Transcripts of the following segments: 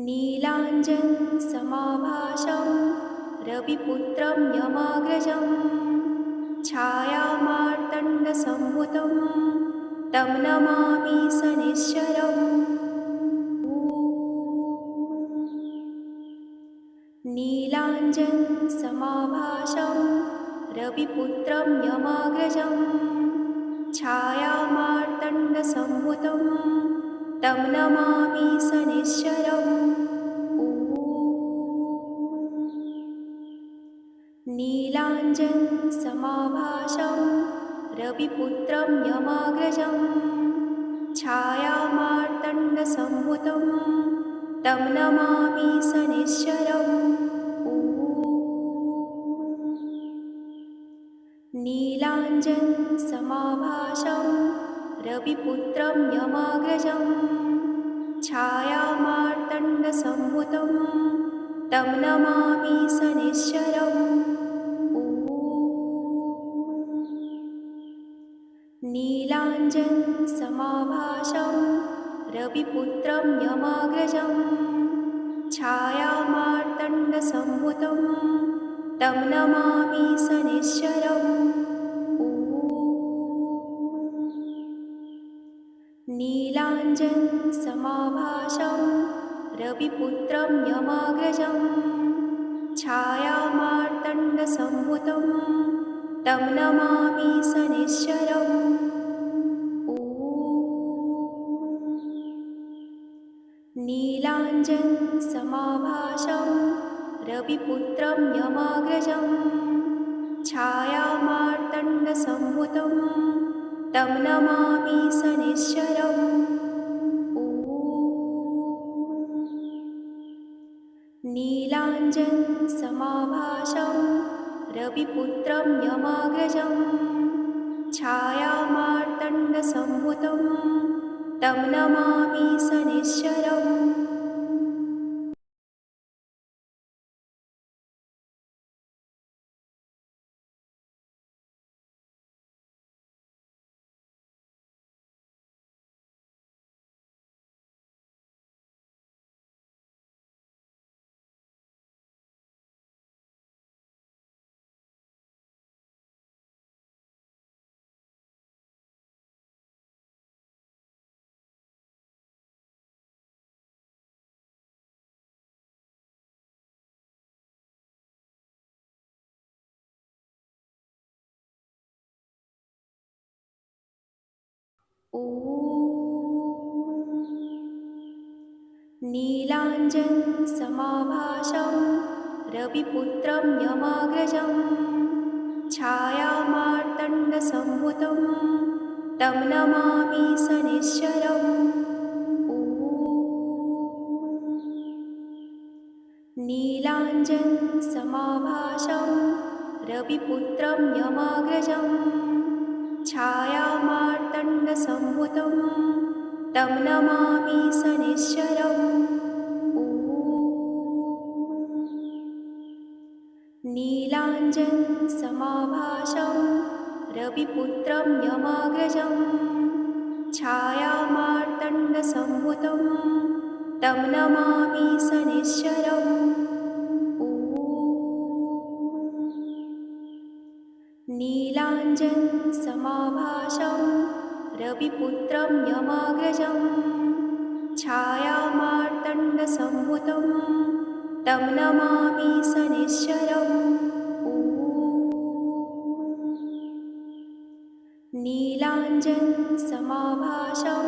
नीलाञ्जनसमाभासं रविपुत्रं यमाग्रजं छायामार्तण्डसम्भुतं तं नमामि शनैश्चरम्। नीलाञ्जनसमाभासं रविपुत्रं यमाग्रजं छायामार्तण्डसम्भुतं तं नमामि शनैश्चरम्। नीलाञ्जनसमाभासं रविपुत्रं यमाग्रजं छायामार्तण्डसम्भुतं तं नमामि शनैश्चरम्। नीलाञ्जनसमाभासं रविपुत्रं यमाग्रजं छायामार्तण्डसम्भुतं तं नमामि शनैश्चरम्। नीलाञ्जनसमाभासं रविपुत्रं यमाग्रजं छायामार्तण्डसम्भुतं तं नमामि शनैश्चरम्। नीलाञ्जनसमाभासं रविपुत्रं यमाग्रजं छायामार्तण्डसम्भुतं तं नमामि शनैश्चरम्। नीलाञ्जनसमाभासं रविपुत्रं यमाग्रजं छायामार्तण्डसम्भुतं तं नमामि शनैश्चरम्। नीलाञ्जनसमाभासं रविपुत्रं यमाग्रजं छायामार्तण्डसम्भुतं तं नमामि शनैश्चरम्। नीलाञ्जनसमाभासं रविपुत्रं यमाग्रजं छायामार्तण्डसम्भुतं तं नमामि शनैश्चरम्। नीलाञ्जनसमाभासं रविपुत्रं यमाग्रजं छायामार्तण्डसम्भुतं तं नमामि शनैश्चरम्। नीलाञ्जनसमाभासं रविपुत्रं यमाग्रजं छायामार्तण्डसम्भुतं तं नमामि शनैश्चरम्। नीलाञ्जनसमाभासं रविपुत्रं यमाग्रजं छायामार्तण्डसम्भुतं तं नमामि शनैश्चरम्। नीलाञ्जनसमाभासं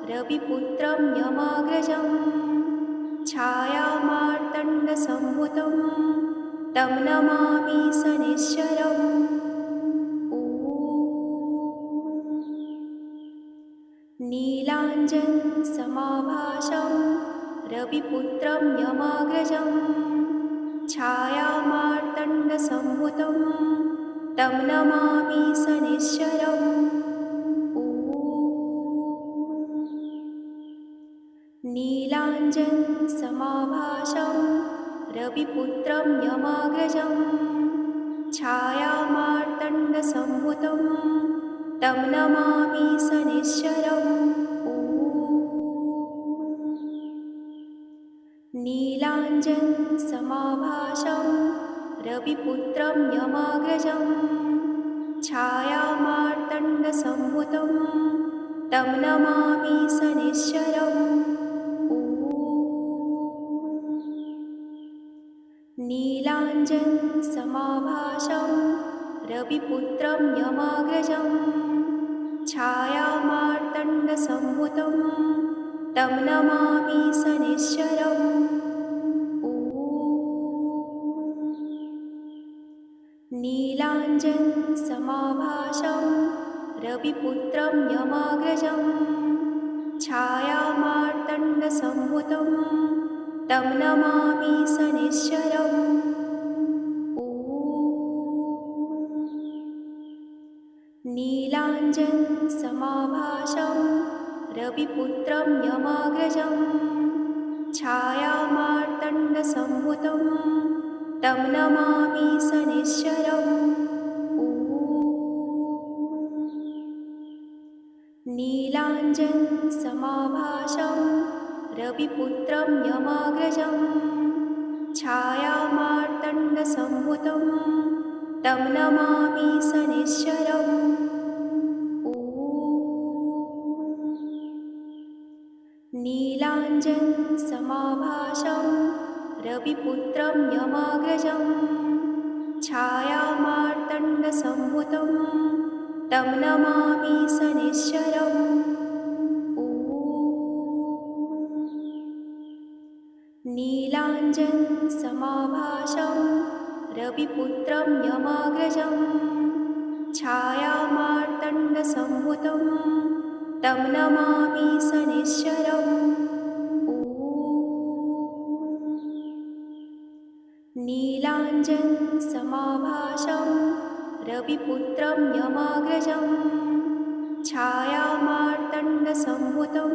रविपुत्रं यमाग्रजं छायामार्तण्डसम्भुतं तं नमामि शनैश्चरम्। नीलाञ्जनसमाभासं रविपुत्रं यमाग्रजं छायामार्तण्डसम्भुतं तं नमामि शनैश्चरम्। नीलाञ्जनसमाभासं रविपुत्रं यमाग्रजं छायामार्तण्डसम्भुतं तं नमामि शनैश्चरम्। नीलाञ्जनसमाभासं रविपुत्रं यमाग्रजं छायामार्तण्डसम्भुतं तं नमामि शनैश्वरम्। नीलाञ्जनसमाभासं रविपुत्रं यमाग्रजं छायामार्तण्डसम्भुतं तं नमामि शनैश्वरम्। नीलाञ्जनसमाभासं रविपुत्रं यमाग्रजं छायामार्तण्डसम्भुतं तं नमामि शनैश्वरम्। नीलाञ्जनसमाभासं रविपुत्रं यमाग्रजं छायामार्तण्डसम्भुतं तं नमामि शनैश्वरम्। नीलाञ्जनसमाभासं रविपुत्रं यमाग्रजं छायामार्तण्डसम्भुतं तं नमामि शनैश्वरम्। नीलाञ्जनसमाभासं रविपुत्रं यमाग्रजं छायामार्तण्डसम्भुतं तं नमामि शनैश्वरम्। नीलाञ्जनसमाभासं रविपुत्रं यमाग्रजं छायामार्तण्डसम्भुतं तं नमामि शनैश्वरम्। नीलाञ्जनसमाभासं रविपुत्रं यमाग्रजं छायामार्तण्डसम्भुतं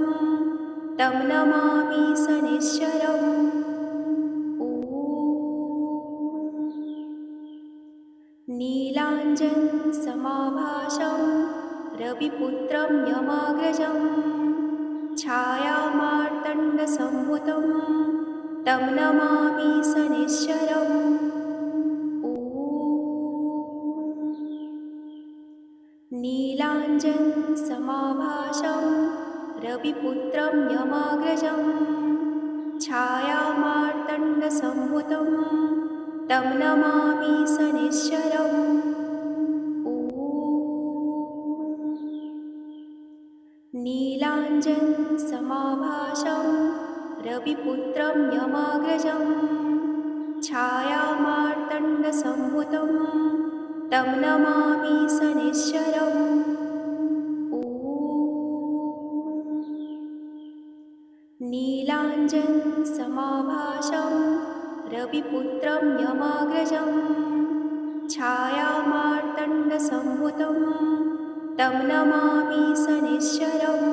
तं नमामि शनैश्वरम्। नीलाञ्जनसमाभासं रविपुत्रं यमाग्रजं छायामार्तण्डसम्भुतं तं नमामि शनैश्वरम्। नीलाञ्जनसमाभासं रविपुत्रं यमाग्रजं छायामार्तण्डसम्भुतं तं नमामि शनैश्वरम्। नीलाञ्जनसमाभासं रविपुत्रं यमाग्रजं छायामार्तण्डसम्भुतं तं नमामि शनैश्वरम्। नीलाञ्जनसमाभासं रविपुत्रं यमाग्रजं छायामार्तण्डसम्भुतं तं नमामि शनैश्वरम्।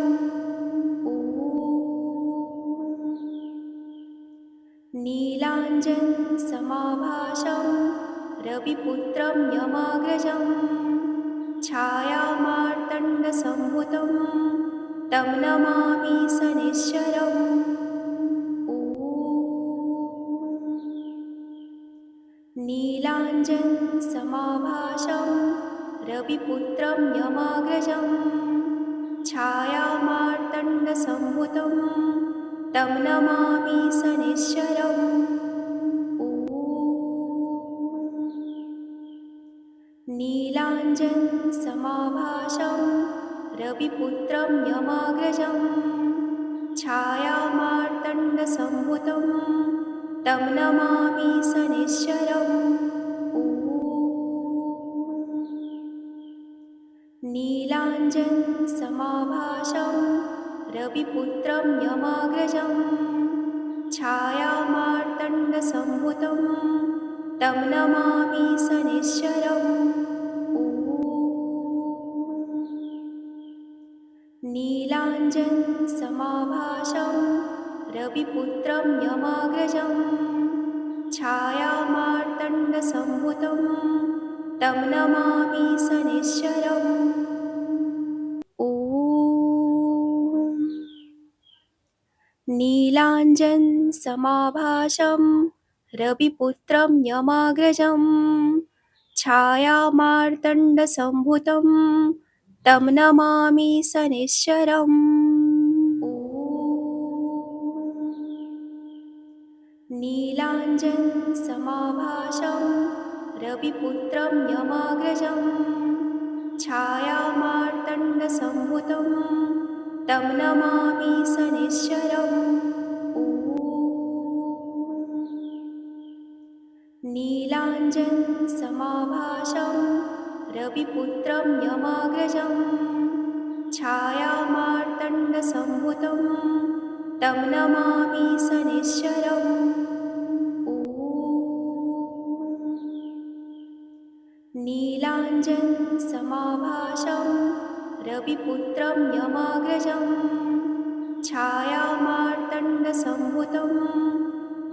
नीलाञ्जनसमाभासं रविपुत्रं यमाग्रजं छायामार्तण्डसम्भुतं तं नमामि शनैश्वरम्। नीलाञ्जनसमाभासं रविपुत्रं यमाग्रजं छायामार्तण्डसम्भुतं तं नमामि शनैश्वरम्। नीलाञ्जनसमाभासं रविपुत्रं यमाग्रजं छायामार्तण्डसम्भुतं तं नमामि शनैश्वरम्। नीलाञ्जनसमाभासं रविपुत्रं यमाग्रजं छायामार्तण्डसम्भुतं तं नमामि शनैश्वरम्। नीलाञ्जनसमाभासं रविपुत्रं यमाग्रजं छायामार्तण्डसम्भुतं तं नमामि शनैश्वरम्। नीलाञ्जनसमाभासं रविपुत्रं यमाग्रजं छायामार्तण्डसम्भुतं तं नमामि शनैश्चरम् ॐ नीलाञ्जनसमाभासं रविपुत्रं यमाग्रजं छायामार्तण्डसम्भुतं तं नमामि शनैश्चरम् ॐ नीलाञ्जनसमाभासं रविपुत्रं यमाग्रजं छायामार्तण्डसम्भुतं तं नमामि शनैश्चरम् ॐ नीलाञ्जनसमाभासं रविपुत्रं यमाग्रजं छायामार्तण्डसम्भुतं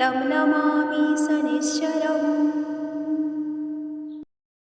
तं नमामि शनैश्चरम्